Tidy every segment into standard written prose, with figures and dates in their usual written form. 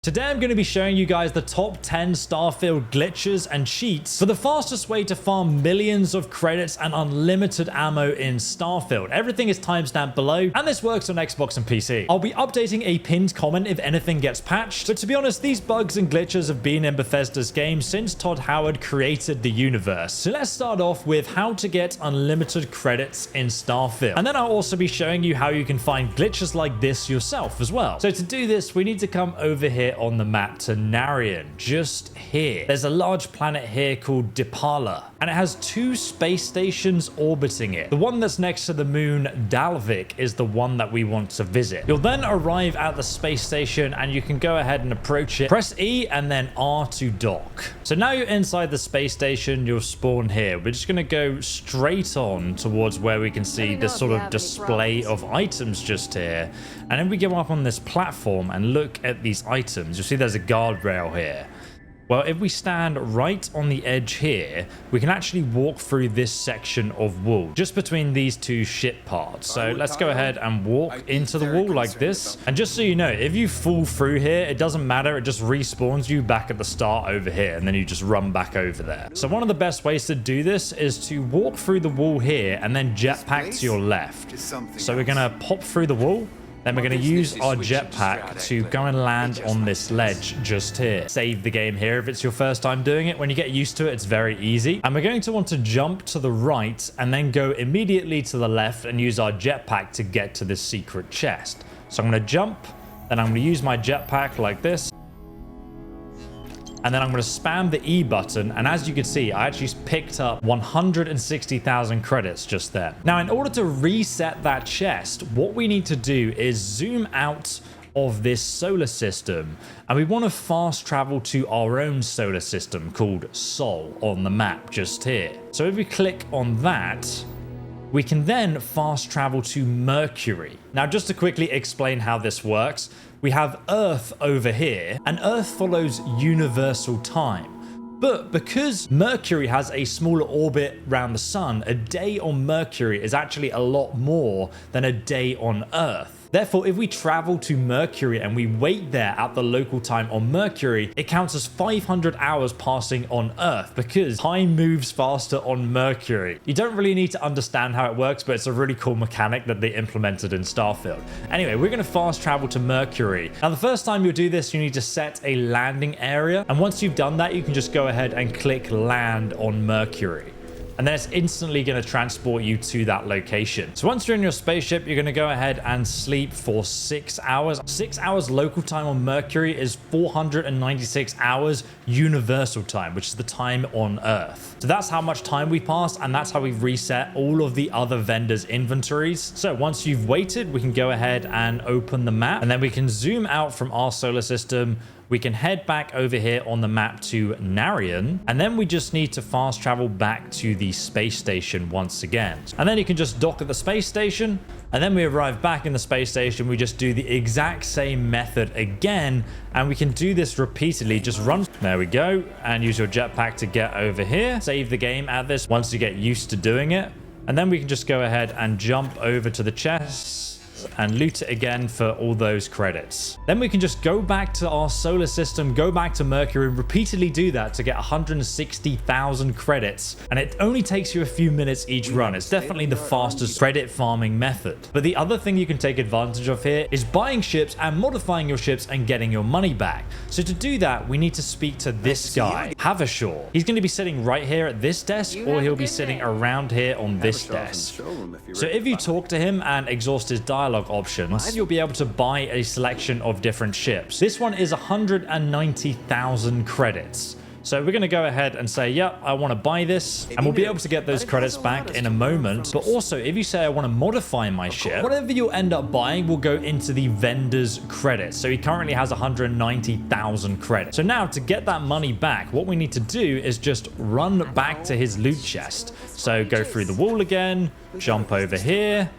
Today I'm going to be showing you guys the top 10 Starfield glitches and cheats for the fastest way to farm millions of credits and unlimited ammo in Starfield. Everything is timestamped below, and this works on Xbox and PC. I'll be updating a pinned comment if anything gets patched, but to be honest, these bugs and glitches have been in Bethesda's game since Todd Howard created the universe. So let's start off with how to get unlimited credits in Starfield. And then I'll also be showing you how you can find glitches like this yourself as well. So to do this, we need to come over here on the map to Narian, just here. There's a large planet here called Dipala, and it has two space stations orbiting it. The one that's next to the moon, Dalvik, is the one that we want to visit. You'll then arrive at the space station and you can go ahead and approach it. Press E and then R to dock. So now you're inside the space station, you'll spawn here. We're just going to go straight on towards where we can see this sort of display of items just here. And then we go up on this platform and look at these items. You'll see there's a guardrail here. Well, if we stand right on the edge here, we can actually walk through this section of wall just between these two ship parts. So let's go ahead and walk into the wall like this. And just so you know, if you fall through here, it doesn't matter. It just respawns you back at the start over here, and then you just run back over there. So one of the best ways to do this is to walk through the wall here and then jetpack to your left. So we're going to pop through the wall. Then we're going to use our jetpack to go and land on this ledge just here. Save the game here if it's your first time doing it. When you get used to it, it's very easy. And we're going to want to jump to the right and then go immediately to the left and use our jetpack to get to this secret chest. So I'm going to jump, then I'm going to use my jetpack like this. And then I'm going to spam the E button. And as you can see, I actually picked up 160,000 credits just there. Now, in order to reset that chest, what we need to do is zoom out of this solar system. And we want to fast travel to our own solar system called Sol on the map just here. So if we click on that, we can then fast travel to Mercury. Now, just to quickly explain how this works, we have Earth over here, and Earth follows universal time. But because Mercury has a smaller orbit around the sun, a day on Mercury is actually a lot more than a day on Earth. Therefore, if we travel to Mercury and we wait there at the local time on Mercury, it counts as 500 hours passing on Earth because time moves faster on Mercury. You don't really need to understand how it works, but it's a really cool mechanic that they implemented in Starfield. Anyway, we're going to fast travel to Mercury. Now, the first time you'll do this, you need to set a landing area. And once you've done that, you can just go ahead and click land on Mercury. And then it's instantly going to transport you to that location. So once you're in your spaceship, you're going to go ahead and sleep for 6 hours. 6 hours local time on Mercury is 496 hours universal time, which is the time on Earth. So that's how much time we passed, and that's how we reset all of the other vendors' inventories. So once you've waited, we can go ahead and open the map, and then we can zoom out from our solar system. We can head back over here on the map to Narian, and then we just need to fast travel back to the space station once again. And then you can just dock at the space station, and then we arrive back in the space station. We just do the exact same method again, and we can do this repeatedly. Just run. There we go. And use your jetpack to get over here. Save the game at this once you get used to doing it. And then we can just go ahead and jump over to the chest and loot it again for all those credits. Then we can just go back to our solar system, go back to Mercury, and repeatedly do that to get 160,000 credits. And it only takes you a few minutes each run. It's definitely the fastest credit farming method. But the other thing you can take advantage of here is buying ships and modifying your ships and getting your money back. So to do that, we need to speak to this guy, Havishore. He's going to be sitting right here at this desk, or he'll be sitting around here on this desk. So if you talk to him and exhaust his dialogue options, you'll be able to buy a selection of different ships. This one is 190,000 credits. So we're going to go ahead and say, yep, I want to buy this, and we'll be able to get those credits back in a moment. But also, if you say I want to modify my ship, whatever you'll end up buying will go into the vendor's credits. So he currently has 190,000 credits. So now to get that money back, what we need to do is just run back to his loot chest. So go through the wall again, jump over here,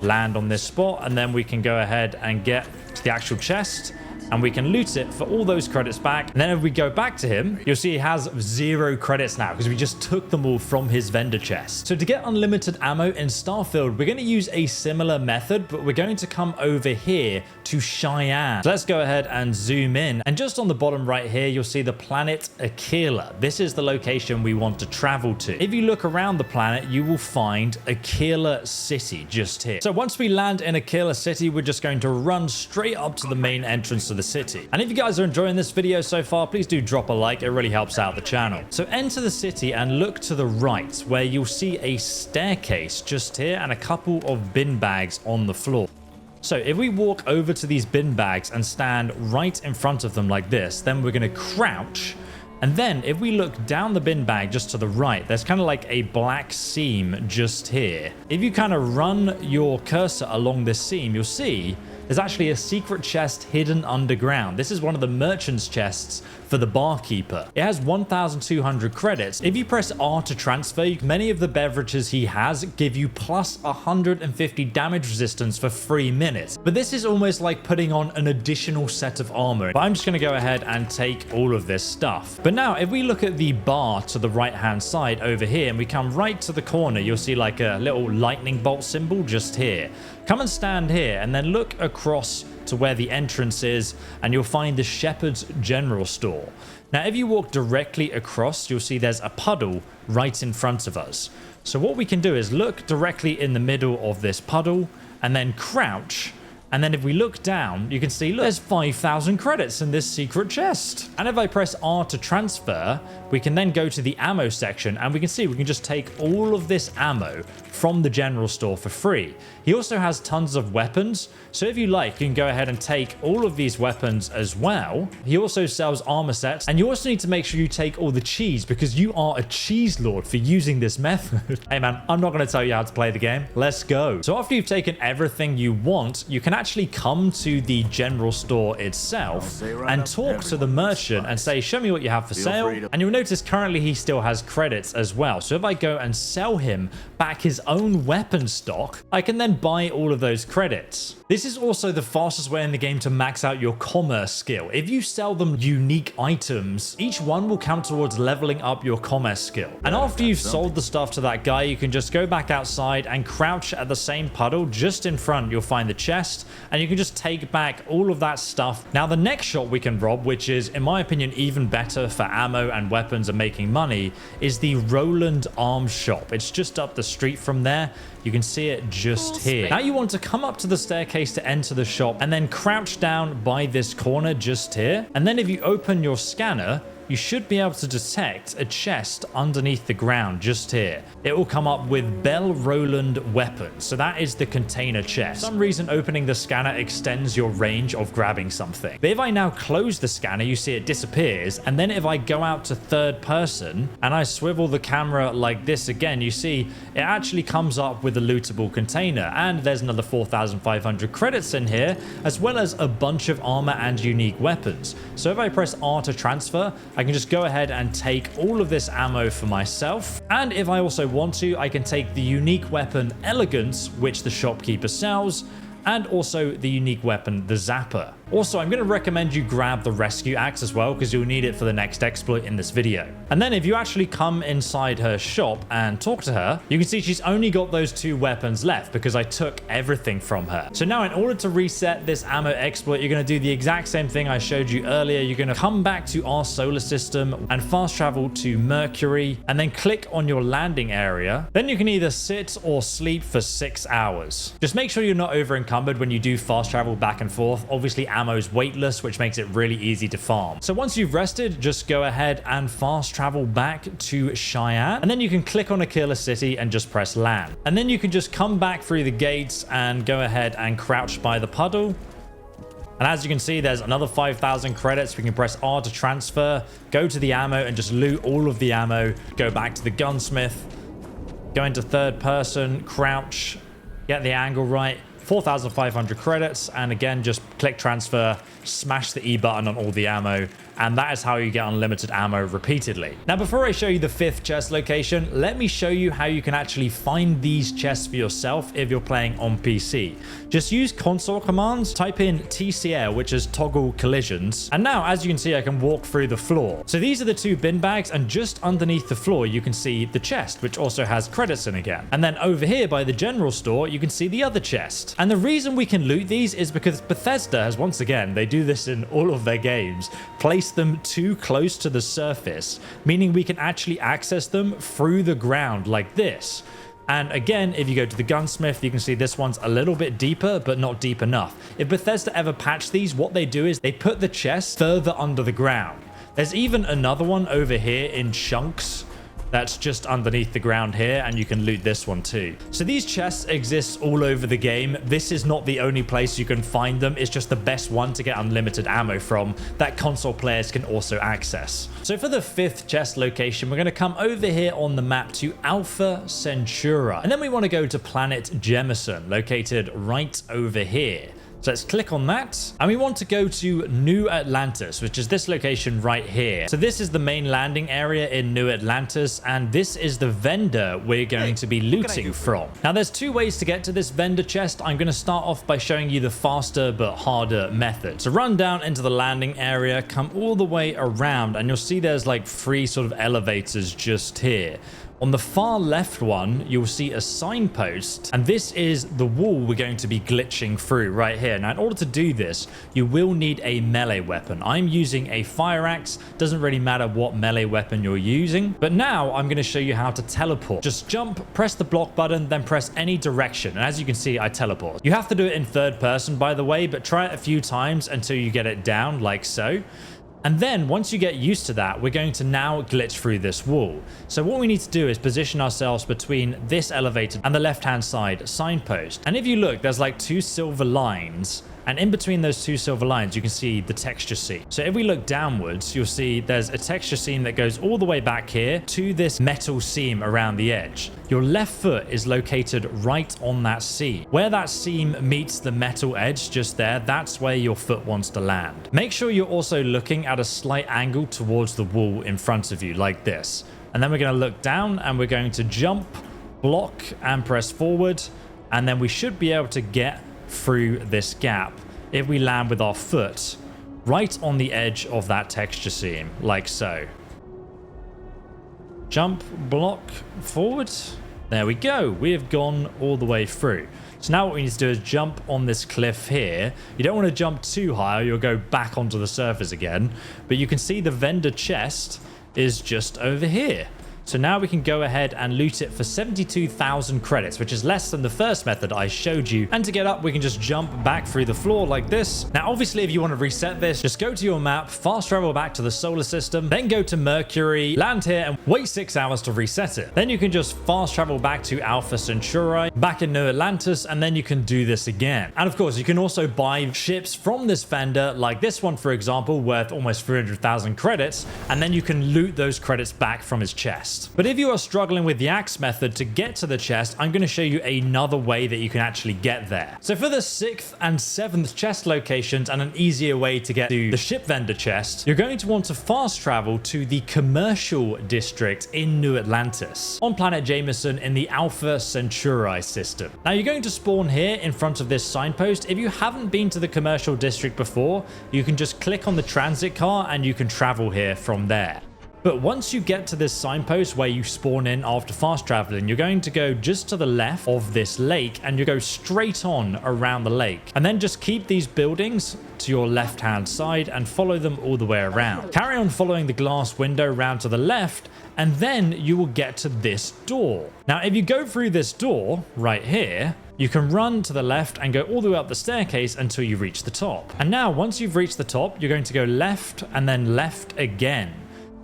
land on this spot, and then we can go ahead and get to the actual chest. and we can loot it for all those credits back. And then if we go back to him, you'll see he has 0 credits now because we just took them all from his vendor chest. So to get unlimited ammo in Starfield, we're going to use a similar method, but we're going to come over here to Cheyenne. So let's go ahead and zoom in. And just on the bottom right here, you'll see the planet Aquila. This is the location we want to travel to. If you look around the planet, you will find Aquila City just here. So once we land in Aquila City, we're just going to run straight up to the main entrance to the city. And if you guys are enjoying this video so far, please do drop a like. It really helps out the channel. So enter the city and look to the right where you'll see a staircase just here and a couple of bin bags on the floor. So if we walk over to these bin bags and stand right in front of them like this, then we're going to crouch. And then if we look down the bin bag just to the right, there's kind of like a black seam just here. If you kind of run your cursor along this seam, you'll see there's actually a secret chest hidden underground. This is one of the merchant's chests for the barkeeper. It has 1,200 credits. If you press R to transfer, many of the beverages he has give you plus 150 damage resistance for 3 minutes. But this is almost like putting on an additional set of armor. But I'm just going to go ahead and take all of this stuff. But now if we look at the bar to the right hand side over here and we come right to the corner, you'll see like a little lightning bolt symbol just here. Come and stand here and then look across to where the entrance is and you'll find the Shepherd's General Store. Now if you walk directly across, you'll see there's a puddle right in front of us. So what we can do is look directly in the middle of this puddle and then crouch. And then if we look down, you can see, look, there's 5,000 credits in this secret chest. And if I press R to transfer, we can then go to the ammo section and we can see we can just take all of this ammo from the general store for free. He also has tons of weapons. So if you like, you can go ahead and take all of these weapons as well. He also sells armor sets. And you also need to make sure you take all the cheese because you are a cheese lord for using this method. Hey man, I'm not going to tell you how to play the game. Let's go. So after you've taken everything you want, you can actually come to the general store itself and talk to the merchant and say, show me what you have for sale. And you'll notice currently he still has credits as well. So if I go and sell him back his own weapon stock, I can then buy all of those credits. This is also the fastest way in the game to max out your commerce skill. If you sell them unique items, each one will count towards leveling up your commerce skill. And after you've sold the stuff to that guy, you can just go back outside and crouch at the same puddle. Just in front, you'll find the chest and you can just take back all of that stuff. Now, the next shop we can rob, which is, in my opinion, even better for ammo and weapons and making money, is the Roland Arms Shop. It's just up the street from there. You can see it just here. Now you want to come up to the staircase to enter the shop and then crouch down by this corner just here. And then if you open your scanner, you should be able to detect a chest underneath the ground just here. It will come up with Bell Roland weapons. So that is the container chest. For some reason, opening the scanner extends your range of grabbing something. But if I now close the scanner, you see it disappears. And then if I go out to third person and I swivel the camera like this again, you see it actually comes up with a lootable container. And there's another 4,500 credits in here, as well as a bunch of armor and unique weapons. So if I press R to transfer, I can just go ahead and take all of this ammo for myself. And if I also want to, I can take the unique weapon Elegance, which the shopkeeper sells, and also the unique weapon, the Zapper. Also, I'm going to recommend you grab the rescue axe as well because you'll need it for the next exploit in this video. And then if you actually come inside her shop and talk to her, you can see she's only got those 2 weapons left because I took everything from her. So now in order to reset this ammo exploit, you're going to do the exact same thing I showed you earlier. You're going to come back to our solar system and fast travel to Mercury and then click on your landing area. Then you can either sit or sleep for 6 hours. Just make sure you're not over encumbered when you do fast travel back and forth. Obviously, ammo is weightless, which makes it really easy to farm. So once you've rested, just go ahead and fast travel back to Cheyenne, and then you can click on Aquila City and just press land. And then you can just come back through the gates and go ahead and crouch by the puddle. And as you can see, there's another 5,000 credits. We can press R to transfer, go to the ammo and just loot all of the ammo, go back to the gunsmith, go into third person, crouch, get the angle right, 4,500 credits. And again, just click transfer, smash the E button on all the ammo, and that is how you get unlimited ammo repeatedly. Now, before I show you the 5th chest location, let me show you how you can actually find these chests for yourself if you're playing on PC. Just use console commands, type in TCL, which is toggle collisions, and now, as you can see, I can walk through the floor. So these are the 2 bin bags, and just underneath the floor, you can see the chest, which also has credits in again. And then over here by the general store, you can see the other chest. And the reason we can loot these is because Bethesda has, once again, they do this in all of their games, placed them too close to the surface, meaning we can actually access them through the ground like this. And again, if you go to the gunsmith, you can see this one's a little bit deeper, but not deep enough. If Bethesda ever patch these, what they do is they put the chest further under the ground. There's even another one over here in chunks that's just underneath the ground here, and you can loot this one too. So these chests exist all over the game. This is not the only place you can find them. It's just the best one to get unlimited ammo from that console players can also access. So for the 5th chest location, we're going to come over here on the map to Alpha Centauri, and then we want to go to planet Jemison, located right over here. So let's click on that, and we want to go to New Atlantis, which is this location right here. So this is the main landing area in New Atlantis, and this is the vendor we're going to be looting from. Now, there's 2 ways to get to this vendor chest. I'm going to start off by showing you the faster but harder method. So run down into the landing area, come all the way around, and you'll see there's like 3 sort of elevators just here. On the far left one, you'll see a signpost, and this is the wall we're going to be glitching through right here. Now, in order to do this, you will need a melee weapon. I'm using a fire axe. Doesn't really matter what melee weapon you're using. But now I'm going to show you how to teleport. Just jump, press the block button, then press any direction. And as you can see, I teleport. You have to do it in 3rd person, by the way, but try it a few times until you get it down like so. And then once you get used to that, we're going to now glitch through this wall. So what we need to do is position ourselves between this elevator and the left-hand side signpost. And if you look, there's like 2 silver lines. And in between those 2 silver lines, you can see the texture seam. So if we look downwards, you'll see there's a texture seam that goes all the way back here to this metal seam around the edge. Your left foot is located right on that seam. Where that seam meets the metal edge just there, that's where your foot wants to land. Make sure you're also looking at a slight angle towards the wall in front of you like this. And then we're going to look down, and we're going to jump, block, and press forward. And then we should be able to get through this gap if we land with our foot right on the edge of that texture seam, like so. Jump, block, forward. There we go. We have gone all the way through. So now what we need to do is jump on this cliff here. You don't want to jump too high or you'll go back onto the surface again. But you can see the vendor chest is just over here. So now we can go ahead and loot it for 72,000 credits, which is less than the first method I showed you. And to get up, we can just jump back through the floor like this. Now, obviously, if you want to reset this, just go to your map, fast travel back to the solar system, then go to Mercury, land here, and wait 6 hours to reset it. Then you can just fast travel back to Alpha Centauri, back in New Atlantis, and then you can do this again. And of course, you can also buy ships from this vendor, like this one, for example, worth almost 300,000 credits, and then you can loot those credits back from his chest. But if you are struggling with the axe method to get to the chest, I'm going to show you another way that you can actually get there. So for the 6th and 7th chest locations and an easier way to get to the ship vendor chest, you're going to want to fast travel to the commercial district in New Atlantis on planet Jameson in the Alpha Centauri system. Now you're going to spawn here in front of this signpost. If you haven't been to the commercial district before, you can just click on the transit car and you can travel here from there. But once you get to this signpost where you spawn in after fast traveling, you're going to go just to the left of this lake and you go straight on around the lake. And then just keep these buildings to your left-hand side and follow them all the way around. Carry on following the glass window round to the left, and then you will get to this door. Now, if you go through this door right here, you can run to the left and go all the way up the staircase until you reach the top. And now, once you've reached the top, you're going to go left and then left again.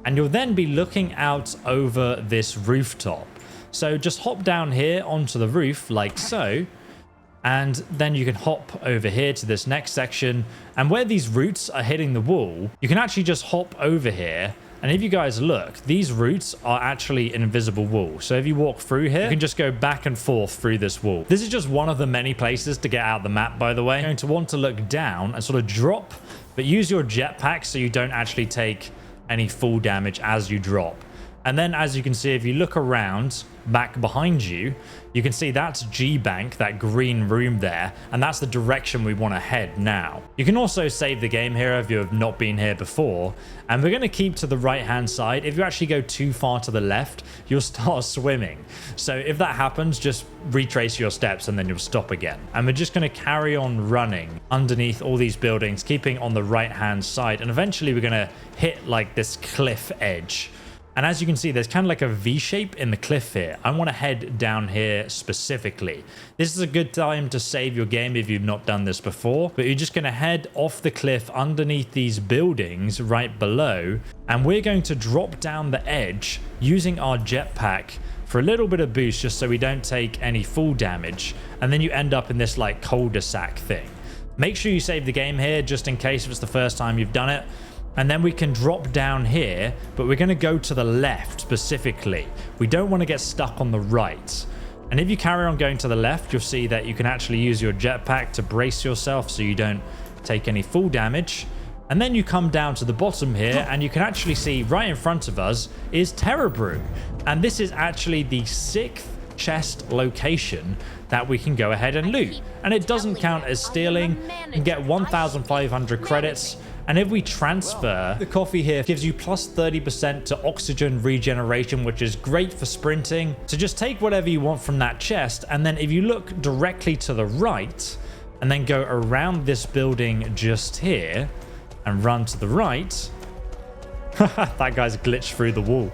And you'll then be looking out over this rooftop. So just hop down here onto the roof like so. And then you can hop over here to this next section. And where these roots are hitting the wall, you can actually just hop over here And if you guys look, these routes are actually an invisible wall. So if you walk through here, you can just go back and forth through this wall. This is just one of the many places to get out the map, by the way. You're going to want to look down and sort of drop, but use your jetpack so you don't actually take any full damage as you drop. And then as you can see, if you look around back behind you, you can see that's G-Bank, that green room there, and that's the direction we want to head now. You can also save the game here if you have not been here before, and we're going to keep to the right-hand side. If you actually go too far to the left, you'll start swimming. So if that happens, just retrace your steps and then you'll stop again. And we're just going to carry on running underneath all these buildings, keeping on the right-hand side, and eventually we're going to hit like this cliff edge. And as you can see, there's kind of like a V shape in the cliff here. I want to head down here specifically. This is a good time to save your game if you've not done this before, but you're just going to head off the cliff underneath these buildings right below. And we're going to drop down the edge using our jetpack for a little bit of boost, just so we don't take any full damage. And then you end up in this like cul-de-sac thing. Make sure you save the game here just in case if it's the first time you've done it. And then we can drop down here, but we're going to go to the left specifically. We don't want to get stuck on the right. And if you carry on going to the left, you'll see that you can actually use your jetpack to brace yourself so you don't take any full damage. And then you come down to the bottom here, and you can actually see right in front of us is Terror Brew. And this is actually the 6th chest location that we can go ahead and loot. And it doesn't count as stealing. You can get 1,500 credits. And if we transfer, the coffee here gives you plus 30% to oxygen regeneration, which is great for sprinting. So just take whatever you want from that chest. And then if you look directly to the right and then go around this building just here and run to the right, that guy's glitched through the wall.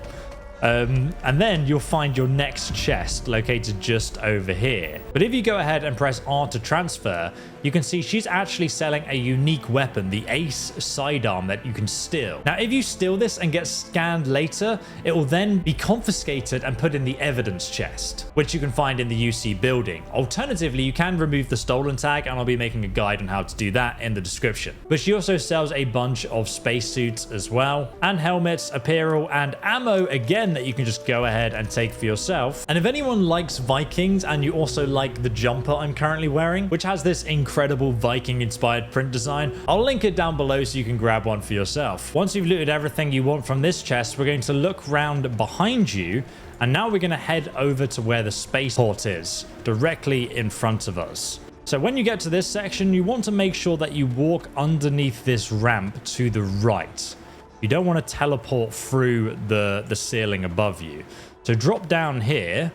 And then you'll find your next chest located just over here. But if you go ahead and press R to transfer, you can see she's actually selling a unique weapon, the Ace sidearm that you can steal. Now, if you steal this and get scanned later, it will then be confiscated and put in the evidence chest, which you can find in the UC building. Alternatively, you can remove the stolen tag, and I'll be making a guide on how to do that in the description. But she also sells a bunch of spacesuits as well, and helmets, apparel, and ammo again that you can just go ahead and take for yourself. And if anyone likes Vikings and you also like the jumper I'm currently wearing, which has this incredible Viking inspired print design, I'll link it down below so you can grab one for yourself. Once you've looted everything you want from this chest, we're going to look round behind you, and now we're going to head over to where the spaceport is, directly in front of us. So when you get to this section, you want to make sure that you walk underneath this ramp to the right. You don't want to teleport through the ceiling above you. So drop down here,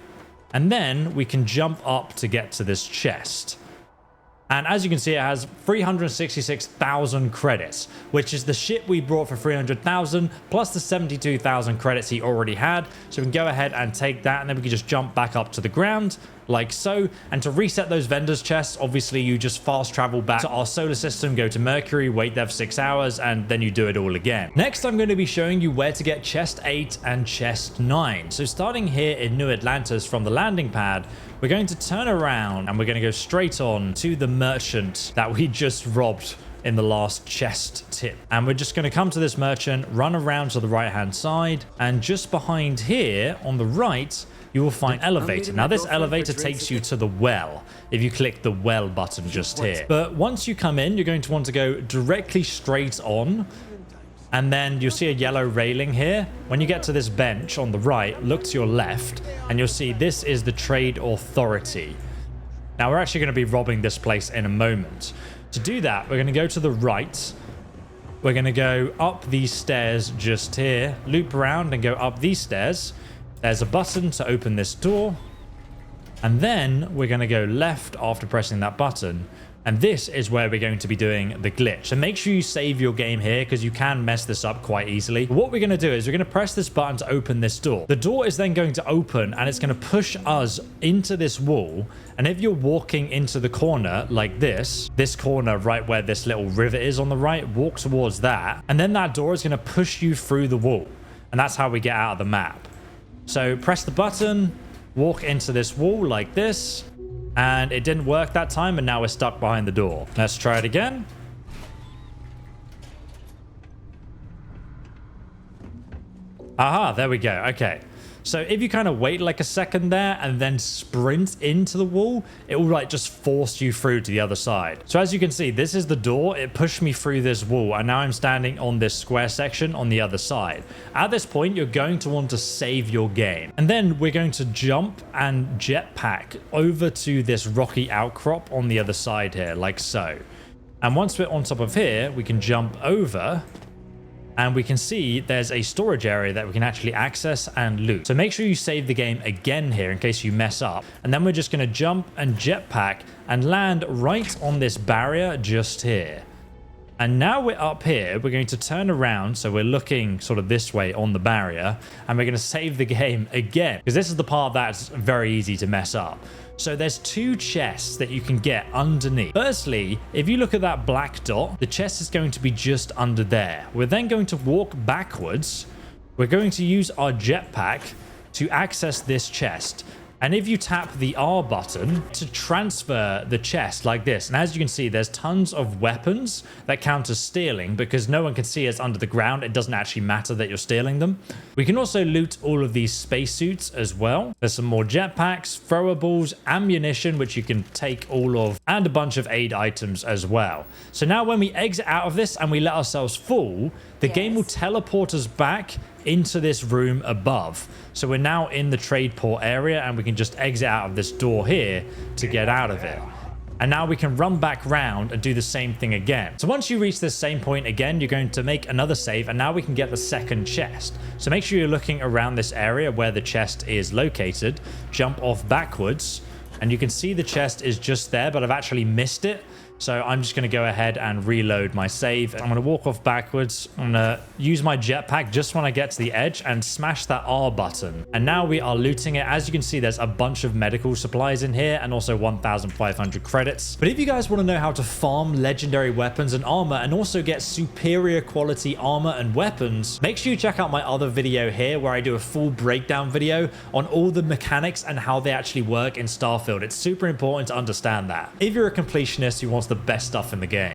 and then we can jump up to get to this chest. And as you can see, it has 366,000 credits, which is the ship we brought for 300,000 plus the 72,000 credits he already had. So we can go ahead and take that, and then we can just jump back up to the ground like so. And to reset those vendors chests, obviously you just fast travel back to our solar system, go to Mercury, wait there for 6 hours, and then you do it all again. Next, I'm going to be showing you where to get chest 8 and chest 9. So starting here in New Atlantis from the landing pad, we're going to turn around and we're going to go straight on to the merchant that we just robbed in the last chest tip. And we're just going to come to this merchant, run around to the right hand side, and just behind here on the right, you will find elevator. Now this elevator takes you to the well if you click the well button just here. But once you come in, you're going to want to go directly straight on, and then you'll see a yellow railing here. When you get to this bench on the right, look to your left, and you'll see this is the Trade Authority. Now we're actually going to be robbing this place in a moment. To do that, we're going to go to the right. We're going to go up these stairs just here, loop around and go up these stairs. There's a button to open this door. And then we're going to go left after pressing that button. And this is where we're going to be doing the glitch. And make sure you save your game here because you can mess this up quite easily. But what we're going to do is we're going to press this button to open this door. The door is then going to open and it's going to push us into this wall. And if you're walking into the corner like this corner right where this little rivet is on the right, walk towards that. And then that door is going to push you through the wall. And that's how we get out of the map. So press the button, walk into this wall like this. And it didn't work that time, and now we're stuck behind the door. Let's try it again. Aha, there we go. Okay. So if you kind of wait like a second there and then sprint into the wall, it will like just force you through to the other side. So as you can see, this is the door. It pushed me through this wall and now I'm standing on this square section on the other side. At this point, you're going to want to save your game. And then we're going to jump and jetpack over to this rocky outcrop on the other side here, like so. And once we're on top of here, we can jump over and we can see there's a storage area that we can actually access and loot. So make sure you save the game again here in case you mess up. And then we're just going to jump and jetpack and land right on this barrier just here. And now we're up here, we're going to turn around. So we're looking sort of this way on the barrier and we're going to save the game again because this is the part that's very easy to mess up. So there's 2 chests that you can get underneath. Firstly, if you look at that black dot, the chest is going to be just under there. We're then going to walk backwards. We're going to use our jetpack to access this chest. And if you tap the R button to transfer the chest like this, and as you can see, there's tons of weapons that count as stealing because no one can see us under the ground. It doesn't actually matter that you're stealing them. We can also loot all of these spacesuits as well. There's some more jetpacks, throwables, ammunition, which you can take all of, and a bunch of aid items as well. So now when we exit out of this and we let ourselves fall, the game will teleport us back into this room above. So we're now in the trade port area and we can just exit out of this door here to get out of it. And now we can run back round and do the same thing again. So once you reach this same point again, you're going to make another save and now we can get the second chest. So make sure you're looking around this area where the chest is located, jump off backwards, and you can see the chest is just there, but I've actually missed it. So I'm just going to go ahead and reload my save. I'm going to walk off backwards. I'm going to use my jetpack just when I get to the edge and smash that R button. And now we are looting it. As you can see, there's a bunch of medical supplies in here and also 1,500 credits. But if you guys want to know how to farm legendary weapons and armor and also get superior quality armor and weapons, make sure you check out my other video here where I do a full breakdown video on all the mechanics and how they actually work in Starfield. It's super important to understand that. If you're a completionist who wants the best stuff in the game.